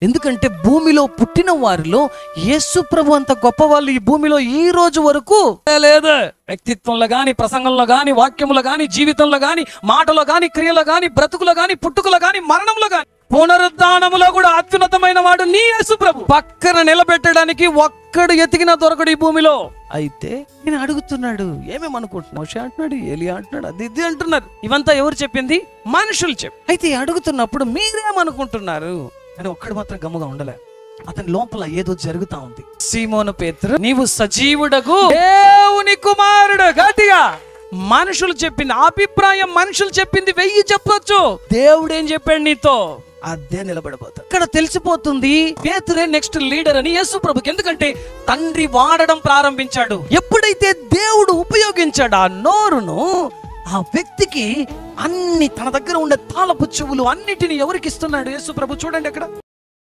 ఎందుకంటే భూమిలో పుట్టిన వారిలో యేసు ప్రభు అంత గొప్ప వాళ్ళు ఈ భూమిలో ఈ రోజు వరకు లేదు. వ్యక్తిత్వంలో గాని, ప్రసంగంలో గాని, వాక్యంలో గాని, జీవితంలో గాని, మాటలో గాని, క్రియలో గాని, బ్రతుకులో గాని, పుట్టుకలో గాని, మరణంలో గాని, పునరుద్ధానములో కూడా అత్యున్నతమైన వాడు నీ యేసు ప్రభు. పక్కన నిలబెట్టడానికి ఒక్కడు ఎతికినా దొరకడు ఈ భూమిలో. అయితే నేను అడుగుతున్నాడు, ఏమేమనుకుంటున్నావు? మోషే అంటున్నాడు, ఏలియా అంటున్నాడు, అది ఇది అంటున్నారు. ఇవంతా ఎవరు చెప్పింది? మనుషులు చెప్పి. అయితే అడుగుతున్నప్పుడు మీరేమనుకుంటున్నారు అని ఒక్కడు మాత్రం గమ్ముగా ఉండలే. అతని లోపల ఏదో జరుగుతా ఉంది. సీమోను పేతురు, నీవు సజీవుడగు దేవుని కుమారుడు. గట్టిగా మనుషులు చెప్పింది అభిప్రాయం, మనుషులు చెప్పింది 1000 చెప్పొచ్చు. దేవుడు ఏం చెప్పాడు నీతో అదే నిలబడిపోతాడు. ఇక్కడ తెలిసిపోతుంది పేతురే నెక్స్ట్ లీడర్ అని యేసు ప్రభుకి. ఎందుకంటే తండ్రి వాడడం ప్రారంభించాడు. ఎప్పుడైతే దేవుడు ఉపయోగించాడు ఆ నోరును, ఆ వ్యక్తికి అన్ని తన దగ్గర ఉండే తాళపు చెవులు అన్నిటిని ఎవరికి ఇస్తున్నాడు యేసు ప్రభు? చూడండి అక్కడ.